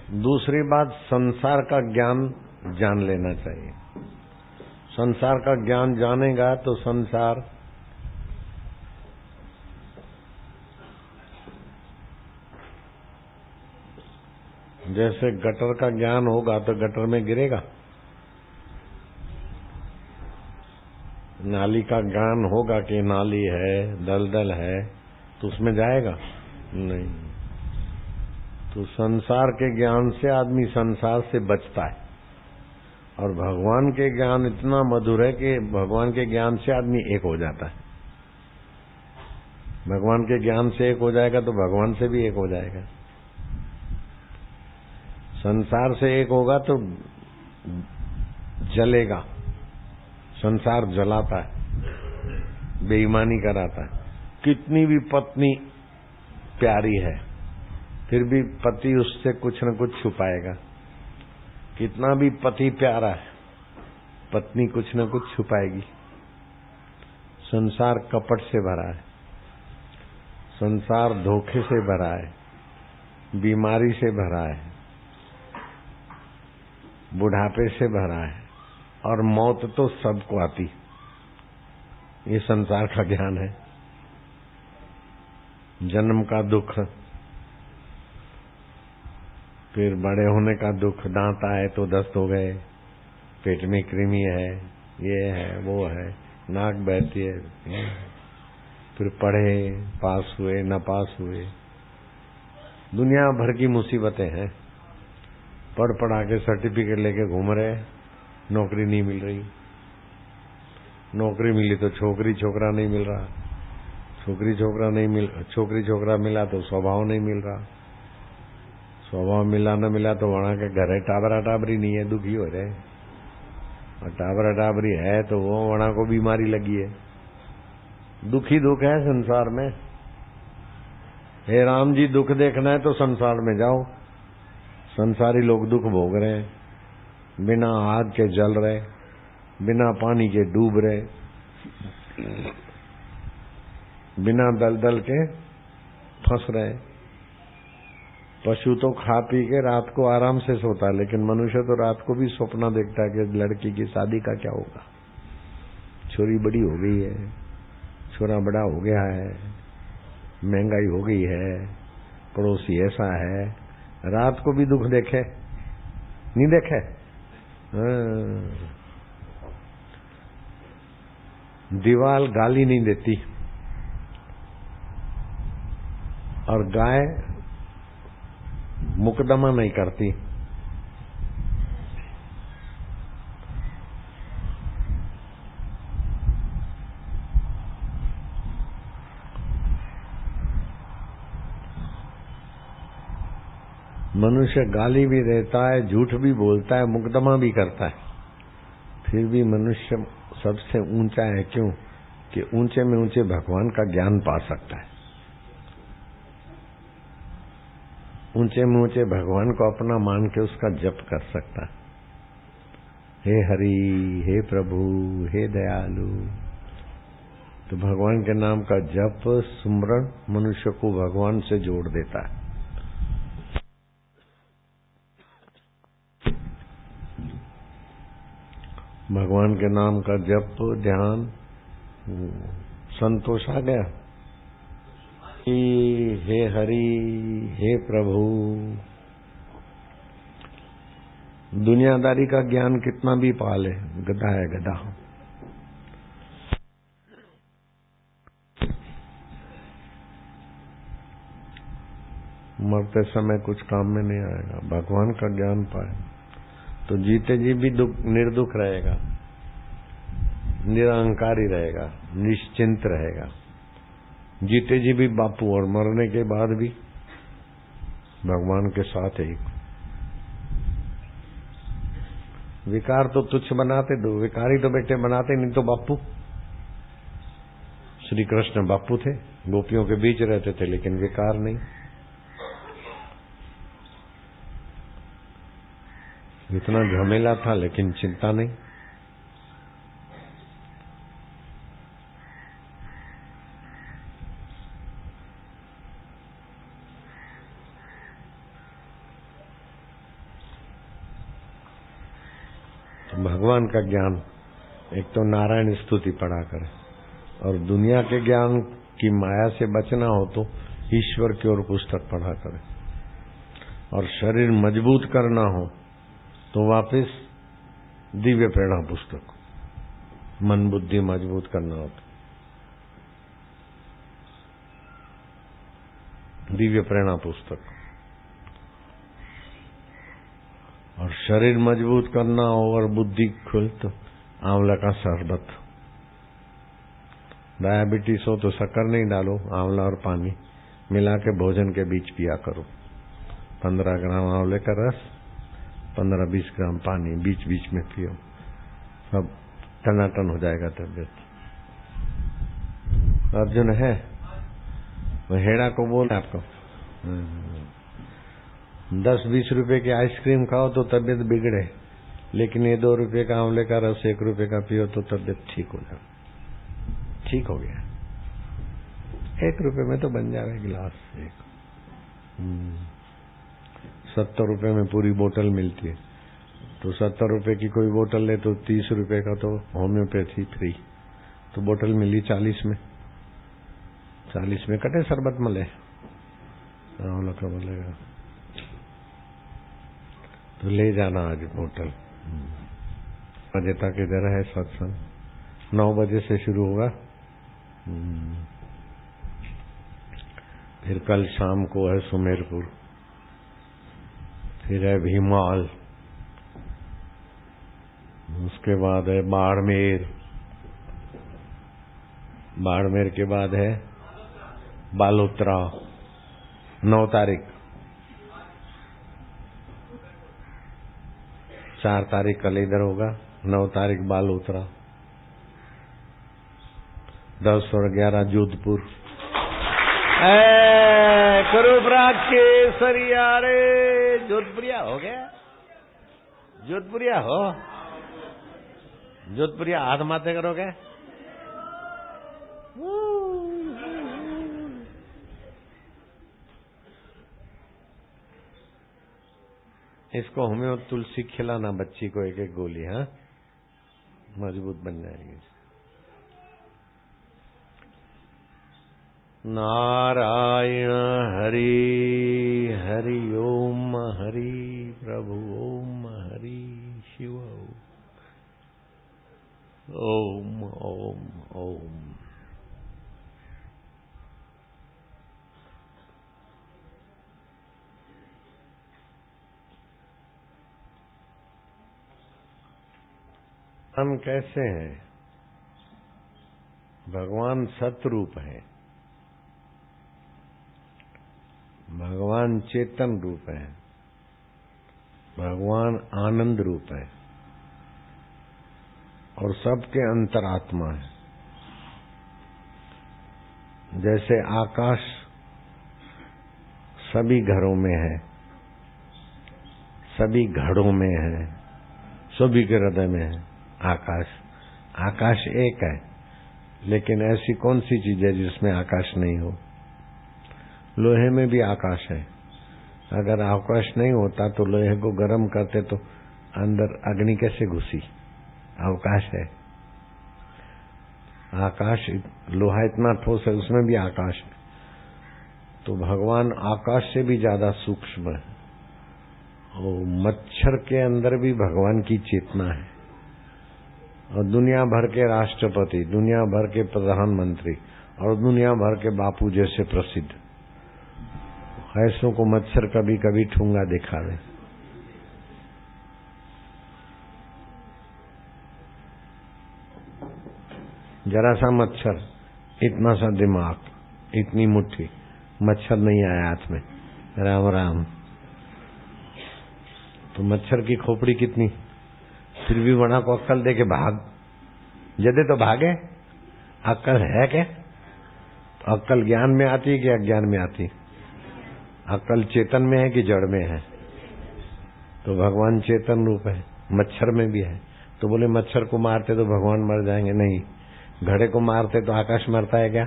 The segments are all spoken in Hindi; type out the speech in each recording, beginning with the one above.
दूसरी बात, संसार का ज्ञान जान लेना चाहिए। संसार का ज्ञान जानेगा तो संसार जैसे गटर का ज्ञान होगा तो गटर में गिरेगा, नाली का ज्ञान होगा कि नाली है, दलदल है, तो उसमें जाएगा नहीं। तो संसार के ज्ञान से आदमी संसार से बचता है, और भगवान के ज्ञान इतना मधुर है कि भगवान के ज्ञान से आदमी एक हो जाता है। भगवान के ज्ञान से एक हो जाएगा तो भगवान से भी एक हो जाएगा। संसार से एक होगा तो जलेगा, संसार जलाता है, बेईमानी कराता है। कितनी भी पत्नी प्यारी है फिर भी पति उससे कुछ न कुछ छुपाएगा। कितना भी पति प्यारा है पत्नी कुछ न कुछ छुपाएगी। संसार कपट से भरा है, संसार धोखे से भरा है, बीमारी से भरा है, बुढ़ापे से भरा है, और मौत तो सबको आती। ये संसार का ज्ञान है। जन्म का दुख, फिर बड़े होने का दुख, दांत आए तो दस्त हो गए, पेट में कृमि है, ये है वो है, नाक बहती है, फिर पढ़े, पास हुए न पास हुए, दुनिया भर की मुसीबतें हैं। पढ़ पढ़ा के सर्टिफिकेट लेके घूम रहे, नौकरी नहीं मिल रही। नौकरी मिली तो छोकरी छोकरा नहीं मिल रहा, छोकरी छोकरा मिला तो स्वभाव नहीं मिल रहा, स्वभाव मिला न मिला तो वहां के घरे टाबरा टाबरी नहीं है, दुखी हो रहे। और टाबरा टाबरी है तो वो वहां को बीमारी लगी है। दुखी दुख है संसार में। हे राम जी, दुख देखना है तो संसार में जाओ। संसारी लोग दुख भोग रहे हैं, बिना आग के जल रहे, बिना पानी के डूब रहे, बिना दलदल के फंस रहे। पशु तो खा पी के रात को आराम से सोता है, लेकिन मनुष्य तो रात को भी सपना देखता है कि लड़की की शादी का क्या होगा, छोरी बड़ी हो गई है, छोरा बड़ा हो गया है, महंगाई हो गई है, पड़ोसी ऐसा है। रात को भी दुख देखे नहीं देखे? दीवाल गाली नहीं देती और गाय मुकदमा नहीं करती। मनुष्य गाली भी देता है, झूठ भी बोलता है, मुकदमा भी करता है, फिर भी मनुष्य सबसे ऊंचा है। क्यों? कि ऊंचे में ऊंचे भगवान का ज्ञान पा सकता है, ऊंचे में ऊंचे भगवान को अपना मान के उसका जप कर सकता है। हे हरि, हे प्रभु, हे दयालु। तो भगवान के नाम का जप, सुमरण मनुष्य को भगवान से जोड़ देता है। भगवान के नाम का जप, ध्यान, संतोष आ गया। हे हरि, हे प्रभु। दुनियादारी का ज्ञान कितना भी पाले, गधा है गधा। मरते समय कुछ काम में नहीं आएगा। भगवान का ज्ञान पाए तो जीते जी भी निर्दुख रहेगा, निरहंकारी रहेगा, निश्चिंत रहेगा। जीते जी भी बापू और मरने के बाद भी भगवान के साथ एक। विकार तो तुच्छ बनाते, दो विकारी तो बेटे बनाते नहीं तो बापू। श्री कृष्ण बापू थे, गोपियों के बीच रहते थे, लेकिन विकार नहीं। इतना झमेला था लेकिन चिंता नहीं। भगवान का ज्ञान एक तो नारायण स्तुति पढ़ा करे, और दुनिया के ज्ञान की माया से बचना हो तो ईश्वर की ओर पुस्तक पढ़ा करे, और शरीर मजबूत करना हो तो वापस दिव्य प्रेरणा पुस्तक, मन बुद्धि मजबूत करना हो तो दिव्य प्रेरणा पुस्तक, और शरीर मजबूत करना हो और बुद्धि खुल तो आंवला का शरबत। डायबिटीज हो तो शक्कर नहीं डालो, आंवला और पानी मिला के भोजन के बीच पिया करो। 15 ग्राम आंवले का रस, 15-20 ग्राम पानी बीच बीच में पियो, सब टनाटन हो जाएगा तबियत। अर्जुन है वो हेड़ा को बोल आपको 10-20 रुपए की आइसक्रीम खाओ तो तबियत बिगड़े, लेकिन ये 2 रुपए का आंवले का रस 1 रुपए का पियो तो तबियत ठीक हो जाए। ठीक हो गया, 1 रुपए में तो बन जाएगा गिलास एक। 70 रुपए में पूरी बोतल मिलती है, तो 70 रुपए की कोई बोतल ले तो 30 रुपए का तो होम्योपैथी फ्री, तो बोतल मिली 40 में। 40 में कटे शरबत मले, आंवला का मिलेगा तो ले जाना आज बोतल। बजे तक इधर है सत्संग, 9 बजे से शुरू होगा। फिर कल शाम को है सुमेरपुर, फिर है भीमाल, उसके बाद है बाड़मेर, बाड़मेर के बाद है बालोतरा। 9 तारीख, 4 तारीख कल इधर होगा, 9 तारीख बालोतरा, 10 और 11 जोधपुर। करुप्राग के सरिया रे जोधपुरिया हो गया, जोधपुरिया हो, जोधपुरिया हाथ माथे करोगे। इसको होम्यो तुलसी खिलाना बच्ची को 1-1 गोली, हाँ मजबूत बन जाएगी। नारायण हरि हरि ओम हरि प्रभु ओम हरि शिव ओम ओम ओम। हम कैसे हैं? भगवान सतरूप है, भगवान चेतन रूप है, भगवान आनंद रूप है और सबके अंतरात्मा है। जैसे आकाश सभी घरों में है, सभी घड़ों में है, सभी के हृदय में है आकाश। आकाश एक है, लेकिन ऐसी कौन सी चीज है जिसमें आकाश नहीं हो? लोहे में भी आकाश है। अगर आकाश नहीं होता तो लोहे को गर्म करते तो अंदर अग्नि कैसे घुसी? अवकाश है। आकाश, लोहा इतना ठोस है, उसमें भी आकाश है। तो भगवान आकाश से भी ज्यादा सूक्ष्म है। और मच्छर के अंदर भी भगवान की चेतना है। और दुनिया भर के राष्ट्रपति, दुनिया भर के प्रधानमंत्री और दुनिया भर के बापू जैसे प्रसिद्ध, ऐसों को मच्छर कभी कभी ठूंगा दिखावे। जरा सा मच्छर, इतना सा दिमाग, इतनी मुट्ठी, मच्छर नहीं आया हाथ में, राम राम। तो मच्छर की खोपड़ी कितनी, फिर भी वना को अक्कल दे के भाग, जदे तो भागे। अक्कल है क्या? तो अक्कल ज्ञान में आती है कि अज्ञान में आती? अक्कल चेतन में है कि जड़ में है? तो भगवान चेतन रूप है, मच्छर में भी है। तो बोले मच्छर को मारते तो भगवान मर जाएंगे? नहीं। घड़े को मारते तो आकाश मरता है क्या?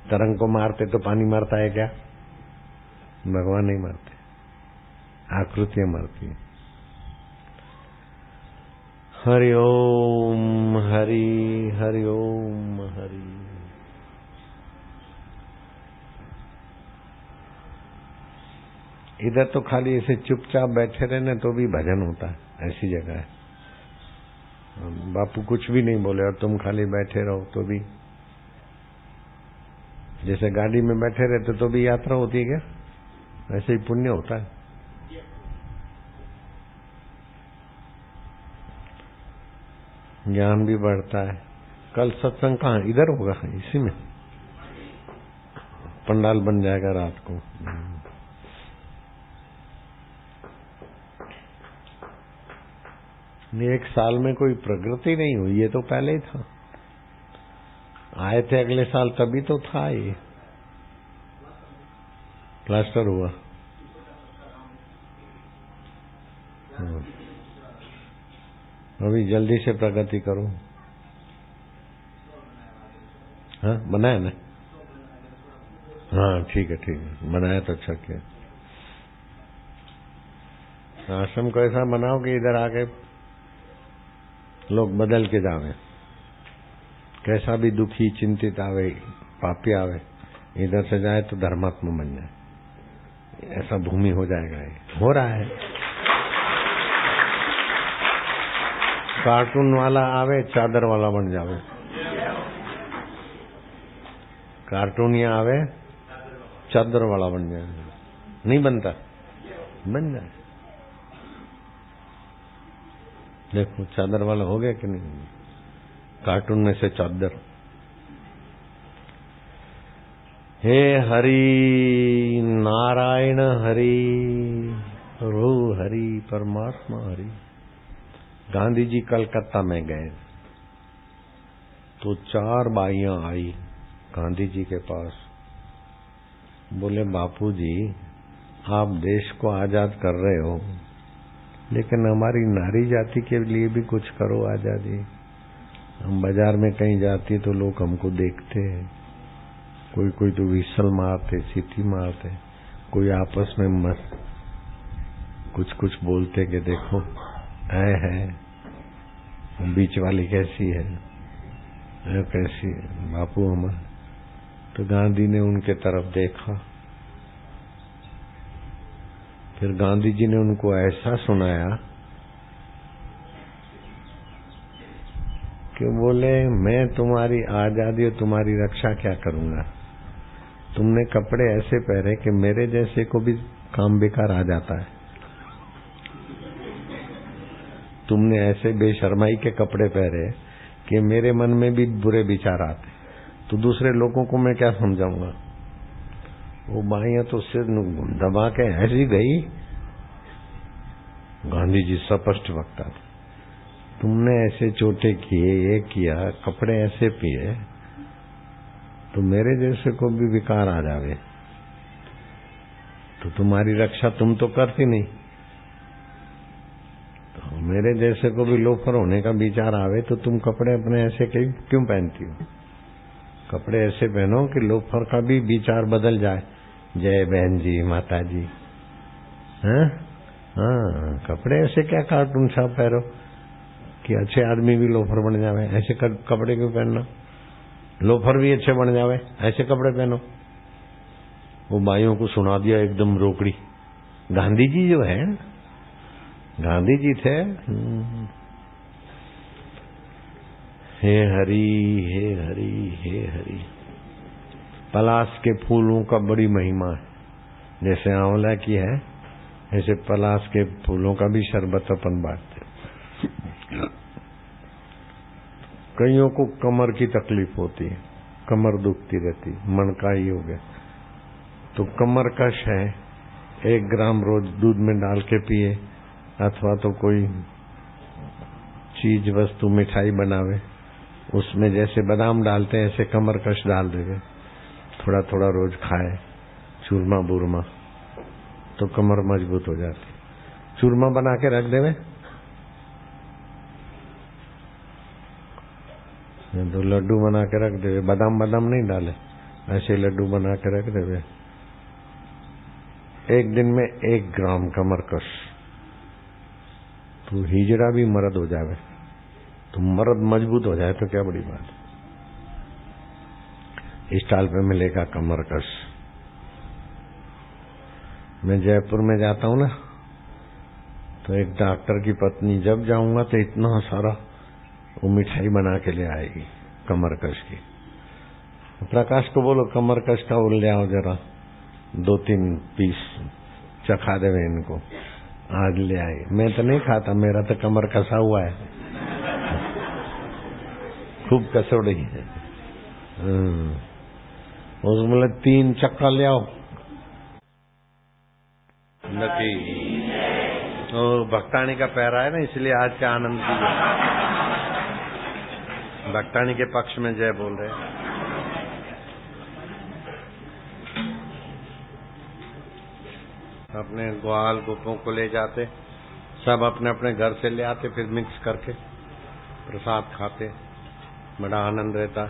तरंग को मारते तो पानी मरता है क्या? भगवान नहीं मरते, आकृतियां मरती है। हरि ओम हरि, हरि ओम हरि। इधर तो खाली ऐसे चुपचाप बैठे रहने तो भी भजन होता है, ऐसी जगह है। बापू कुछ भी नहीं बोले और तुम खाली बैठे रहो तो भी, जैसे गाड़ी में बैठे रहते तो भी यात्रा होती है क्या? ऐसे ही पुण्य होता है। ज्ञान भी बढ़ता है। कल सत्संग कहाँ? इधर होगा, इसी में पंडाल बन जाएगा रात को। एक साल में कोई प्रगति नहीं हुई, ये तो पहले ही था। आए थे अगले साल तभी तो था ये। प्लास्टर हुआ। अभी जल्दी से प्रगति करो। हाँ बनाया ना? हाँ ठीक है ठीक है, बनाया तो अच्छा किया। आश्रम को ऐसा बनाओ कि इधर आके लोग बदल के जावे। कैसा भी दुखी चिंतित आवे, पापी आवे, इधर से जाए तो धर्मात्मा बन जाए। ऐसा भूमि हो जाएगा। ये हो रहा है। कार्टून वाला आवे, चादर वाला बन जावे। कार्टूनिया आवे, चादर वाला बन जाए। नहीं बनता? बन जाए। देखो चादर वाला हो गया कि नहीं? कार्टून में से चादर। हे हरि नारायण हरि, रो हरि परमात्मा हरि। गांधी जी कलकत्ता में गए तो 4 बाइयां आई गांधी जी के पास। बोले बापू जी, आप देश को आजाद कर रहे हो, लेकिन हमारी नारी जाति के लिए भी कुछ करो आजादी। हम बाजार में कहीं जाती तो लोग हमको देखते हैं, कोई कोई तो विसल मारते, सीटी मारते, कोई आपस में मत कुछ कुछ बोलते कि देखो है बीच वाली कैसी है, कैसी है बापू हमारा। तो गांधी ने उनके तरफ देखा। फिर गांधी जी ने उनको ऐसा सुनाया कि बोले मैं तुम्हारी आजादी और तुम्हारी रक्षा क्या करूंगा। तुमने कपड़े ऐसे पहने कि मेरे जैसे को भी काम बेकार आ जाता है। तुमने ऐसे बेशर्माई के कपड़े पहने कि मेरे मन में भी बुरे विचार आते, तो दूसरे लोगों को मैं क्या समझाऊंगा। वो बाइयां तो सिर दबा के ऐसी गई। गांधी जी स्पष्ट वक्ता थे। तुमने ऐसे चोटे किए, ये किया, कपड़े ऐसे पिए, तो मेरे जैसे को भी विकार आ जावे, तो तुम्हारी रक्षा तुम तो करती नहीं, तो मेरे जैसे को भी लोफर होने का विचार आवे तो तुम कपड़े अपने ऐसे क्यों पहनती हो। कपड़े ऐसे पहनो कि लोफर का भी विचार बदल जाए। जय बहन जी, माता जी। हाँ, कपड़े ऐसे क्या कार्टून छाप पहनो कि अच्छे आदमी भी लोफर बन जावे। ऐसे कपड़े क्यों पहनना? लोफर भी अच्छे बन जावे, ऐसे कपड़े पहनो। वो भाइयों को सुना दिया एकदम रोकड़ी। गांधी जी जो है, गांधी जी थे। हे हरि हे हरि हे हरि। पलाश के फूलों का बड़ी महिमा है। जैसे आंवला की है, ऐसे पलाश के फूलों का भी शरबत अपन बांटते। कईयों को कमर की तकलीफ होती है, कमर दुखती रहती, मन का ही हो गया, तो कमर कश है, 1 ग्राम रोज दूध में डाल के पिए, अथवा तो कोई चीज वस्तु मिठाई बनावे, उसमें जैसे बादाम डालते हैं ऐसे कमर कश डाल देवे, थोड़ा थोड़ा रोज खाए, चूरमा बुरमा, तो कमर मजबूत हो जाती। चूरमा बना के रख देवे, तो लड्डू बना के रख देवे, बादाम बादाम नहीं डाले, ऐसे लड्डू बना के रख देवे। 1 दिन में 1 ग्राम कमर कश, तो हिजड़ा भी मर्द हो जावे। तो मर्द मजबूत हो जाए तो क्या बड़ी बात। स्टाइल पे मिलेगा कमर कस। मैं जयपुर में जाता हूँ ना, तो एक डॉक्टर की पत्नी, जब जाऊंगा तो इतना सारा वो मिठाई बना के ले आएगी कमर कस की। प्रकाश को बोलो कमर कस का वो ले आओ जरा, 2-3 पीस चखा देवे इनको। आज ले आए। मैं तो नहीं खाता, मेरा तो कमर कसा हुआ है, खूब कसोड़ी है। उसमें बोले 3 चक्का ले आओ। नकी और भक्तानी का पैरा है ना, इसलिए आज के आनंद की भक्तानी के पक्ष में जय बोल रहे। अपने ग्वाल गोपों को ले जाते, सब अपने अपने घर से ले आते, फिर मिक्स करके प्रसाद खाते, बड़ा आनंद रहता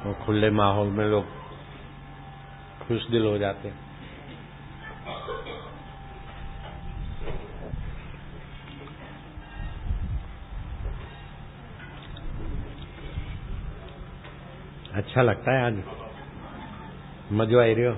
और खुले माहौल में लोग खुश दिल हो जाते। अच्छा लगता है। आज मजो आई रही हो।